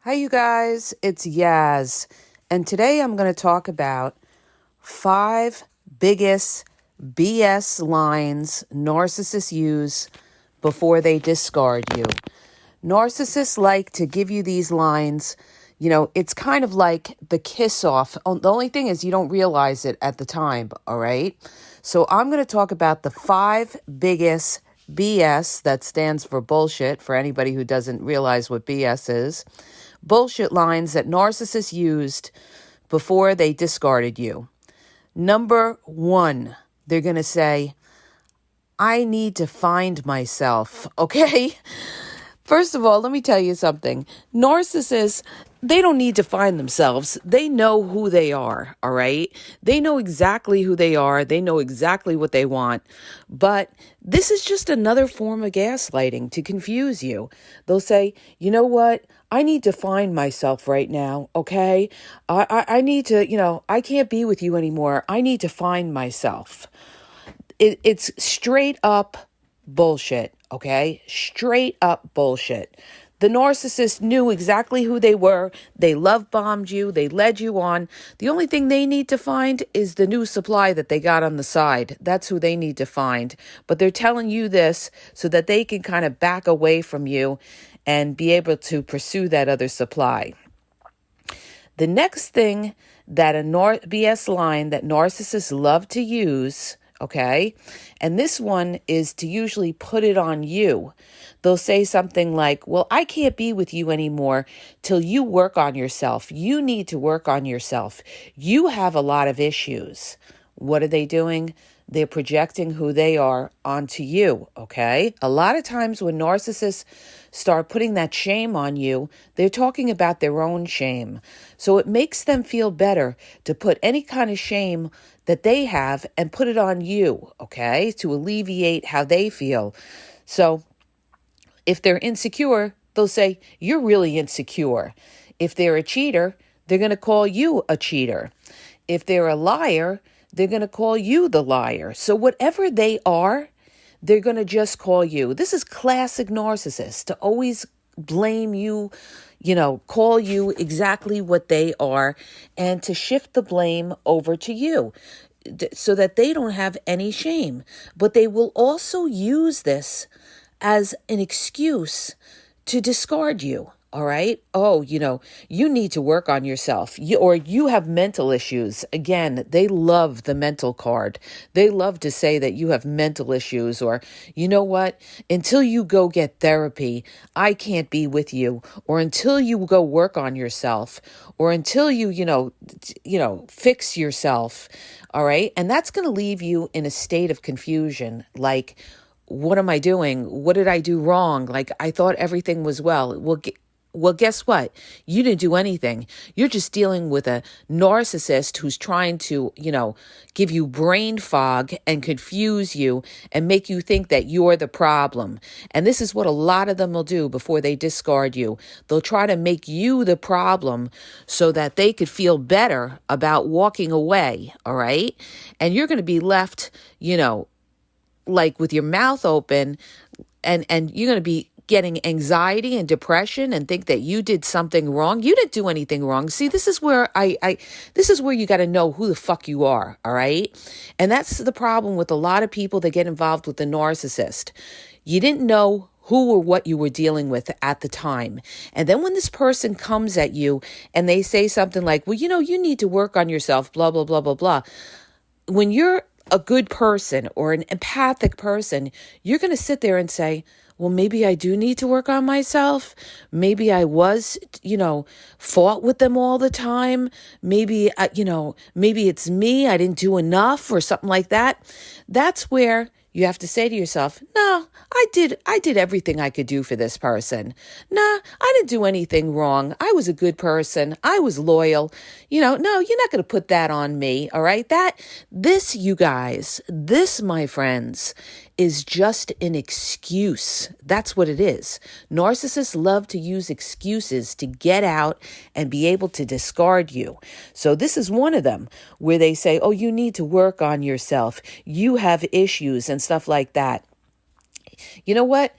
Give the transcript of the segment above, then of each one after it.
Hi, you guys. It's Yaz. And today I'm going to talk about 5 biggest BS lines narcissists use before they discard you. Narcissists like to give you these lines. It's kind of like the kiss off. The only thing is you don't realize it at the time, all right? So I'm going to talk about the 5 biggest BS, that stands for bullshit, for anybody who doesn't realize what BS is. Bullshit lines that narcissists used before they discarded you. Number 1, they're going to say, I need to find myself, okay? First of all, let me tell you something. Narcissists, they don't need to find themselves. They know who they are, all right? They know exactly who they are. They know exactly what they want. But this is just another form of gaslighting to confuse you. They'll say, you know what? I need to find myself right now, okay? I need to, I can't be with you anymore. I need to find myself. It's straight up bullshit, okay? Straight up bullshit. The narcissist knew exactly who they were. They love bombed you. They led you on. The only thing they need to find is the new supply that they got on the side. That's who they need to find. But they're telling you this so that they can kind of back away from you and be able to pursue that other supply. The next thing that a BS line that narcissists love to use, okay, and this one is to usually put it on you. They'll say something like, well, I can't be with you anymore till you work on yourself. You need to work on yourself. You have a lot of issues. What are they doing? They're projecting who they are onto you, okay? A lot of times when narcissists start putting that shame on you, they're talking about their own shame. So it makes them feel better to put any kind of shame that they have and put it on you, okay? To alleviate how they feel. So if they're insecure, they'll say, you're really insecure. If they're a cheater, they're going to call you a cheater. If they're a liar, they're going to call you the liar. So whatever they are, they're going to just call you. This is classic narcissist, to always blame you, call you exactly what they are, and to shift the blame over to you so that they don't have any shame. But they will also use this as an excuse to discard you. All right. Oh, you need to work on yourself, or you have mental issues. Again, they love the mental card. They love to say that you have mental issues, or, you know what, until you go get therapy, I can't be with you, or until you go work on yourself, or until you, fix yourself. All right. And that's going to leave you in a state of confusion. Like, what am I doing? What did I do wrong? Like, I thought everything was well. Well, guess what? You didn't do anything. You're just dealing with a narcissist who's trying to, give you brain fog and confuse you and make you think that you're the problem. And this is what a lot of them will do before they discard you. They'll try to make you the problem so that they could feel better about walking away, all right? And you're going to be left, like with your mouth open, and you're going to be getting anxiety and depression and think that you did something wrong. You didn't do anything wrong. See, this is where this is where you got to know who the fuck you are, all right? And that's the problem with a lot of people that get involved with the narcissist. You didn't know who or what you were dealing with at the time. And then when this person comes at you and they say something like, well, you need to work on yourself, blah, blah, blah, blah, blah. When you're a good person or an empathic person, you're going to sit there and say, well, maybe I do need to work on myself. Maybe I was, fought with them all the time. Maybe, maybe it's me. I didn't do enough or something like that. That's where you have to say to yourself, no, I did everything I could do for this person. Nah, I didn't do anything wrong. I was a good person. I was loyal. No, you're not going to put that on me. All right. You guys, my friends, is just an excuse. That's what it is. Narcissists love to use excuses to get out and be able to discard you. So this is one of them where they say, oh, you need to work on yourself. You have issues and stuff like that. You know what?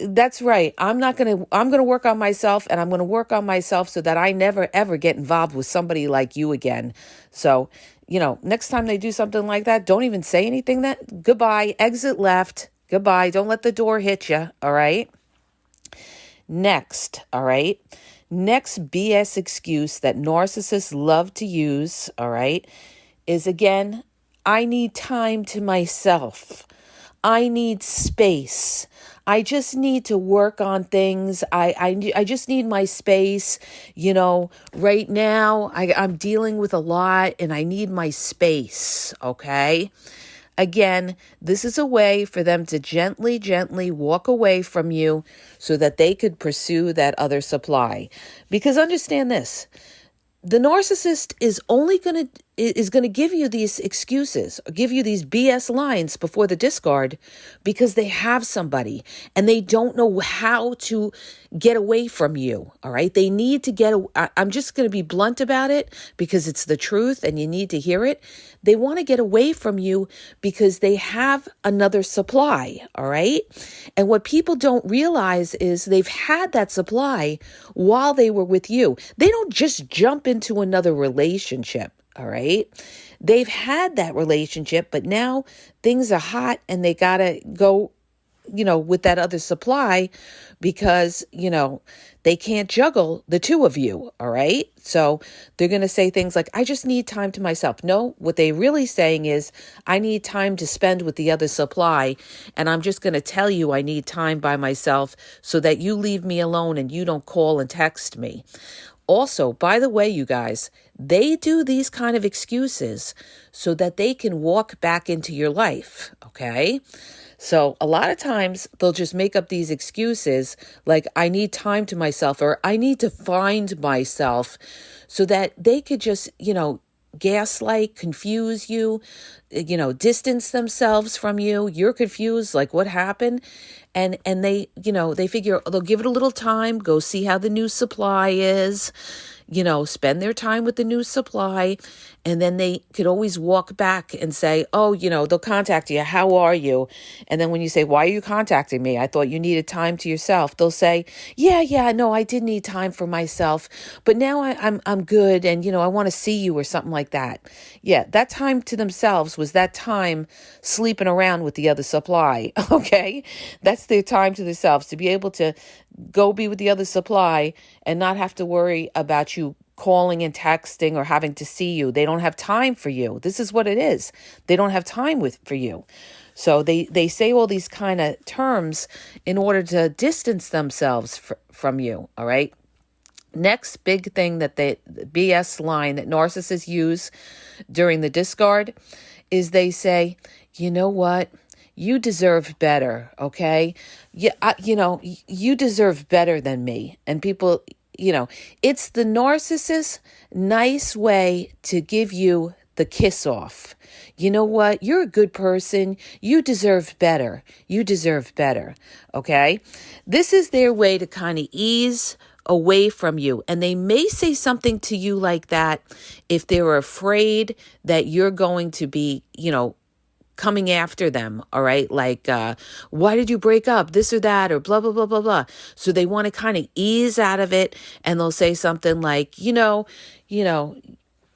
That's right. I'm going to work on myself, and I'm going to work on myself so that I never, ever get involved with somebody like you again. So, next time they do something like that, don't even say anything. Goodbye, exit left, goodbye. Don't let the door hit you. All right. Next. All right. Next BS excuse that narcissists love to use. All right. Is again, I need time to myself. I need space. I just need to work on things. I just need my space. Right now I'm dealing with a lot and I need my space. Okay. Again, this is a way for them to gently, gently walk away from you so that they could pursue that other supply. Because understand this, the narcissist is going to give you these excuses, or give you these BS lines before the discard because they have somebody and they don't know how to get away from you. All right. They need to I'm just going to be blunt about it because it's the truth and you need to hear it. They want to get away from you because they have another supply. All right. And what people don't realize is they've had that supply while they were with you. They don't just jump into another relationship. All right. They've had that relationship, but now things are hot and they got to go, with that other supply because, they can't juggle the two of you. All right. So they're going to say things like, I just need time to myself. No, what they really saying is, I need time to spend with the other supply. And I'm just going to tell you I need time by myself so that you leave me alone and you don't call and text me. Also, by the way, you guys, they do these kind of excuses so that they can walk back into your life, okay? So a lot of times they'll just make up these excuses like, I need time to myself or I need to find myself so that they could just, gaslight, confuse you, distance themselves from you. You're confused, like what happened? And they, they figure they'll give it a little time, go see how the new supply is, spend their time with the new supply. And then they could always walk back and say, oh, they'll contact you. How are you? And then when you say, why are you contacting me? I thought you needed time to yourself. They'll say, yeah, no, I did need time for myself, but now I'm good. And, I want to see you or something like that. Yeah. That time to themselves was that time sleeping around with the other supply. Okay. That's their time to themselves to be able to go be with the other supply and not have to worry about you calling and texting or having to see you. They don't have time for you. This is what it is. They don't have time for you. So they say all these kind of terms in order to distance themselves from you. All right. Next big thing that the BS line that narcissists use during the discard is they say, you know what? You deserve better. Okay. Yeah. You deserve better than me. And people, it's the narcissist's nice way to give you the kiss off. You know what? You're a good person. You deserve better. You deserve better. Okay. This is their way to kind of ease away from you. And they may say something to you like that if they're afraid that you're going to be, coming after them, all right? Like, why did you break up? This or that, or blah, blah, blah, blah, blah. So they want to kind of ease out of it. And they'll say something like,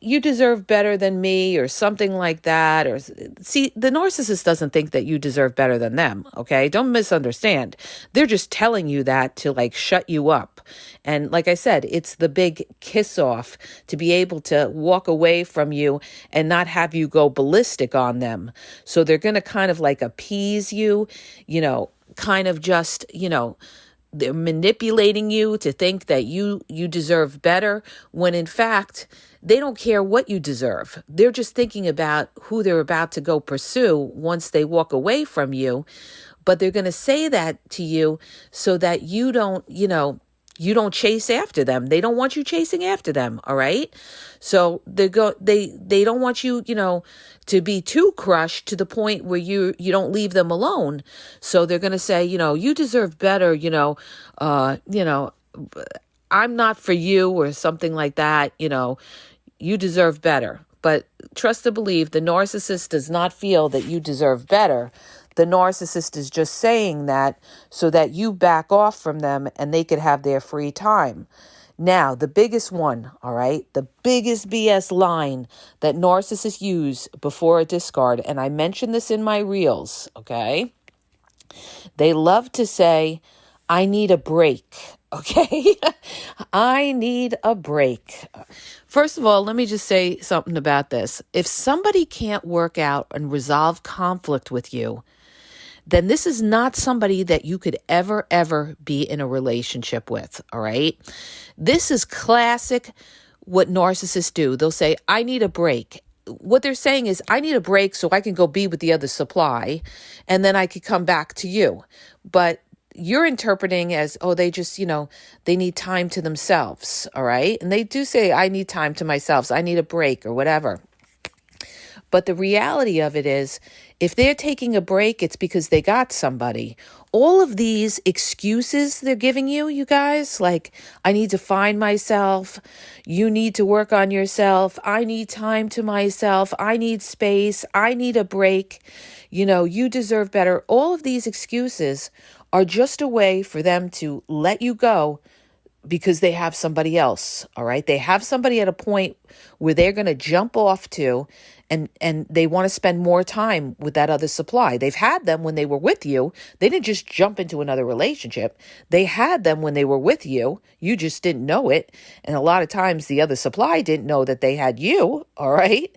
you deserve better than me or something like that. Or see, the narcissist doesn't think that you deserve better than them. Okay. Don't misunderstand. They're just telling you that to like shut you up. And like I said, it's the big kiss off to be able to walk away from you and not have you go ballistic on them. So they're going to kind of like appease you, kind of just, they're manipulating you to think that you deserve better when in fact, they don't care what you deserve. They're just thinking about who they're about to go pursue once they walk away from you. But they're going to say that to you so that you don't chase after them. They don't want you chasing after them. All right. So they don't want you, to be too crushed to the point where you don't leave them alone. So they're going to say, you deserve better, I'm not for you or something like that. You deserve better. But trust to believe the narcissist does not feel that you deserve better. the narcissist is just saying that so that you back off from them and they could have their free time. Now, the biggest one, all right, the biggest BS line that narcissists use before a discard, and I mentioned this in my reels, okay? They love to say, I need a break, okay? I need a break. First of all, let me just say something about this. If somebody can't work out and resolve conflict with you, then this is not somebody that you could ever be in a relationship with, all right? This is classic what narcissists do. They'll say, I need a break. What they're saying is, I need a break so I can go be with the other supply, and then I could come back to you. But you're interpreting as, oh, they just, they need time to themselves, all right? And they do say, I need time to myself, so I need a break or whatever. But the reality of it is, if they're taking a break, it's because they got somebody. All of these excuses they're giving you, you guys, like, I need to find myself, you need to work on yourself, I need time to myself, I need space, I need a break, you deserve better. All of these excuses are just a way for them to let you go because they have somebody else, all right? They have somebody at a point where they're going to jump off to, and they want to spend more time with that other supply. They've had them when they were with you. They didn't just jump into another relationship. They had them when they were with you. You just didn't know it. And a lot of times the other supply didn't know that they had you, all right?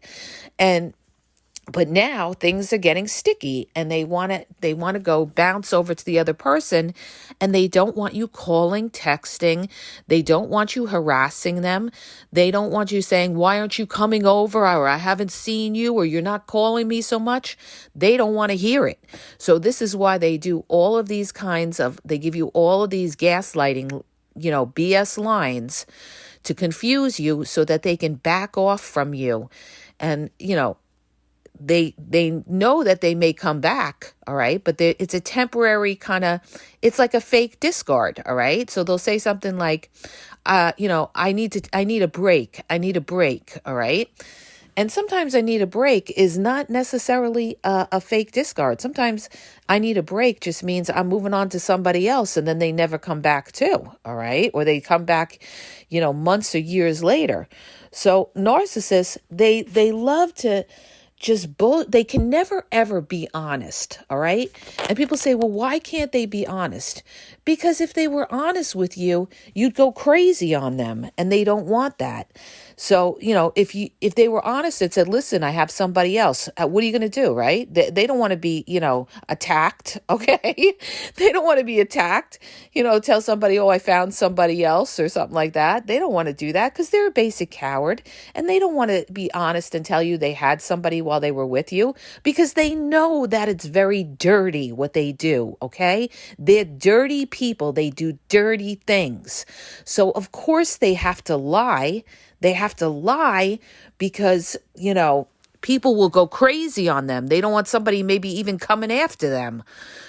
But now things are getting sticky, and they want to go bounce over to the other person, and they don't want you calling, texting. They don't want you harassing them. They don't want you saying, why aren't you coming over? Or I haven't seen you, or you're not calling me so much. They don't want to hear it. So this is why they do all of these they give you all of these gaslighting, BS lines to confuse you so that they can back off from you. And, they know that they may come back, all right? But it's a temporary it's like a fake discard, all right? So they'll say something like, I need a break. I need a break, all right? And sometimes I need a break is not necessarily a fake discard. Sometimes I need a break just means I'm moving on to somebody else, and then they never come back too, all right? Or they come back, months or years later. So narcissists, they love to they can never, ever be honest, all right? And people say, well, why can't they be honest? Because if they were honest with you, you'd go crazy on them, and they don't want that. So, if they were honest and said, listen, I have somebody else, what are you going to do, right? They don't want to be, attacked, okay? They don't want to be attacked, tell somebody, oh, I found somebody else or something like that. They don't want to do that because they're a basic coward, and they don't want to be honest and tell you they had somebody while they were with you because they know that it's very dirty what they do, okay? They're dirty people. They do dirty things. So, of course, they have to lie. They have to lie because, people will go crazy on them. They don't want somebody maybe even coming after them.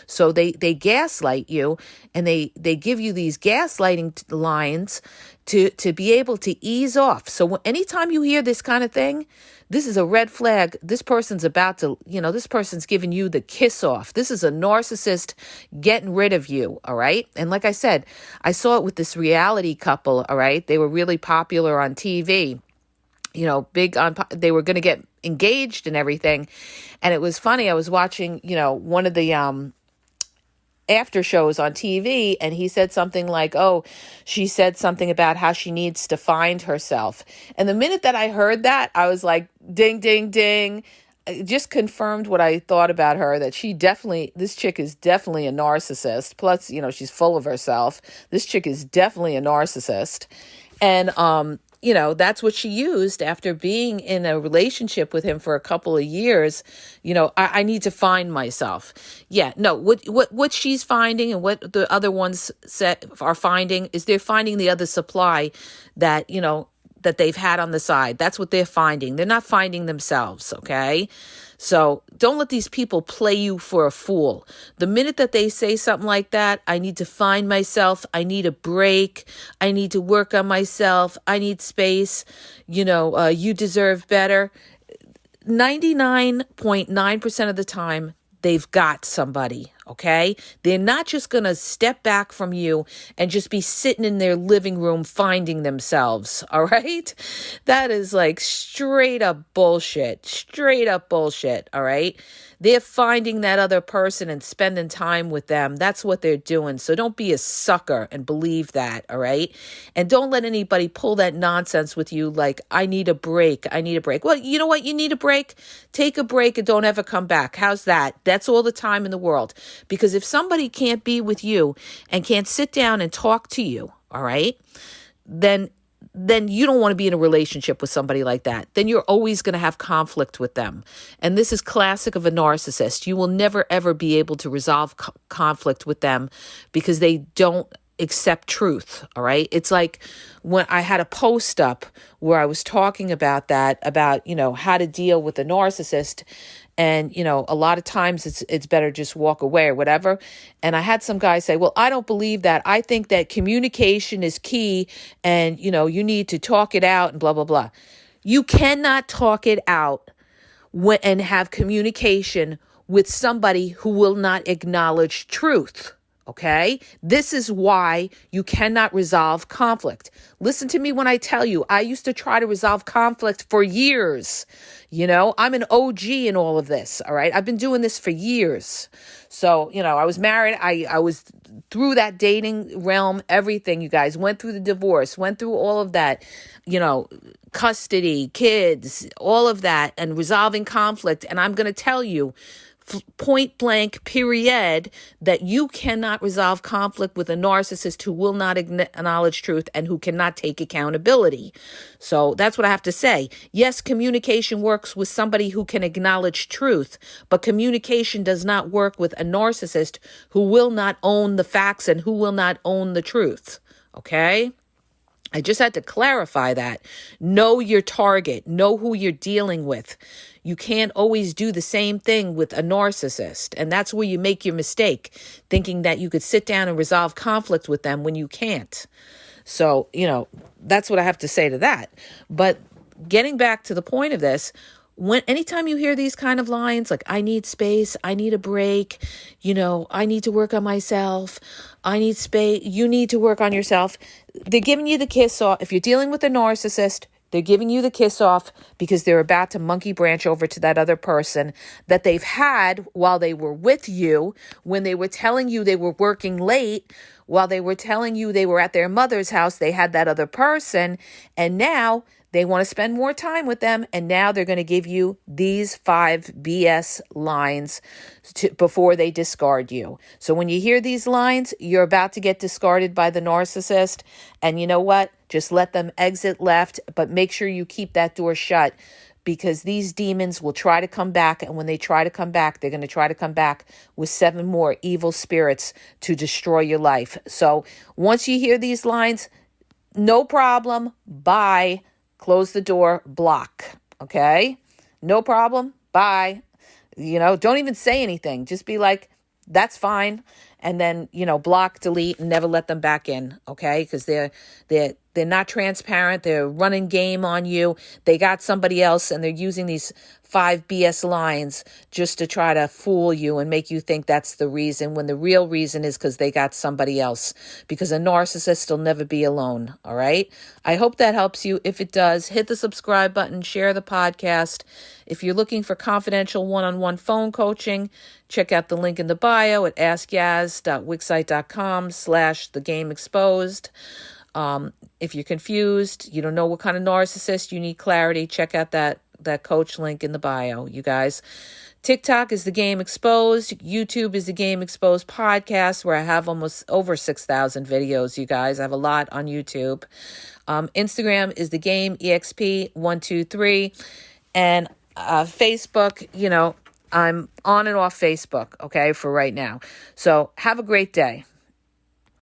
So they gaslight you, and they give you these gaslighting lines to be able to ease off. So anytime you hear this kind of thing, this is a red flag. This person's about to, this person's giving you the kiss off. This is a narcissist getting rid of you, all right? And like I said, I saw it with this reality couple, all right? They were really popular on TV, they were going to get engaged and everything. And it was funny. I was watching, one of the after shows on TV, and he said something like, oh, she said something about how she needs to find herself. And the minute that I heard that, I was like, ding, ding, ding. It just confirmed what I thought about her, that this chick is definitely a narcissist. Plus, she's full of herself. This chick is definitely a narcissist. And, that's what she used after being in a relationship with him for a couple of years. I need to find myself. Yeah, no, what she's finding and what the other ones are finding is they're finding the other supply that, that they've had on the side. That's what they're finding. They're not finding themselves, okay? So don't let these people play you for a fool. The minute that they say something like that, I need to find myself, I need a break, I need to work on myself, I need space, you deserve better. 99.9% of the time, they've got somebody, okay? They're not just going to step back from you and just be sitting in their living room finding themselves, all right? That is like straight up bullshit, all right? They're finding that other person and spending time with them. That's what they're doing. So don't be a sucker and believe that, all right? And don't let anybody pull that nonsense with you like, I need a break. Well, you know what? You need a break. Take a break and don't ever come back. How's that? That's all the time in the world. Because if somebody can't be with you and can't sit down and talk to you, all right, then you don't want to be in a relationship with somebody like that. Then you're always going to have conflict with them. And this is classic of a narcissist. You will never, ever be able to resolve conflict with them because they don't accept truth. All right. It's like when I had a post up where I was talking about that, about, how to deal with a narcissist. And, a lot of times it's better just walk away or whatever. And I had some guy say, well, I don't believe that. I think that communication is key and, you need to talk it out and blah, blah, blah. You cannot talk it out and have communication with somebody who will not acknowledge truth. Okay? This is why you cannot resolve conflict. Listen to me when I tell you, I used to try to resolve conflict for years. I'm an OG in all of this. All right. I've been doing this for years. So, I was married. I was through that dating realm, everything, you guys went through the divorce, went through all of that, custody, kids, all of that, and resolving conflict. And I'm going to tell you, point blank, period, that you cannot resolve conflict with a narcissist who will not acknowledge truth and who cannot take accountability. So that's what I have to say. Yes, communication works with somebody who can acknowledge truth, but communication does not work with a narcissist who will not own the facts and who will not own the truth. Okay? I just had to clarify that. Know your target. Know who you're dealing with. You can't always do the same thing with a narcissist. And that's where you make your mistake, thinking that you could sit down and resolve conflict with them when you can't. So, that's what I have to say to that. But getting back to the point of this, anytime you hear these kind of lines, like, I need space, I need a break, I need to work on myself, I need space, you need to work on yourself. They're giving you the kiss off. If you're dealing with a narcissist, they're giving you the kiss off because they're about to monkey branch over to that other person that they've had while they were with you, when they were telling you they were working late, while they were telling you they were at their mother's house, they had that other person, and now they want to spend more time with them, and now they're going to give you these 5 BS lines before they discard you. So when you hear these lines, you're about to get discarded by the narcissist, and you know what? Just let them exit left, but make sure you keep that door shut, because these demons will try to come back, and when they try to come back, they're going to try to come back with 7 more evil spirits to destroy your life. So once you hear these lines, no problem, bye. Close the door, block, okay? No problem, bye. Don't even say anything. Just be like, that's fine. And then, block, delete, and never let them back in, okay? Because they're not transparent. They're running game on you. They got somebody else, and they're using these 5 BS lines just to try to fool you and make you think that's the reason, when the real reason is because they got somebody else. Because a narcissist will never be alone, all right? I hope that helps you. If it does, hit the subscribe button, share the podcast. If you're looking for confidential one-on-one phone coaching, check out the link in the bio at askyaz.wixsite.com/thegameexposed. If you're confused, you don't know what kind of narcissist, you need clarity, check out that coach link in the bio, you guys. TikTok is The Game Exposed. YouTube is The Game Exposed Podcast, where I have almost over 6,000 videos, you guys. I have a lot on YouTube. Instagram is The Game EXP123. And Facebook, I'm on and off Facebook, okay, for right now. So have a great day.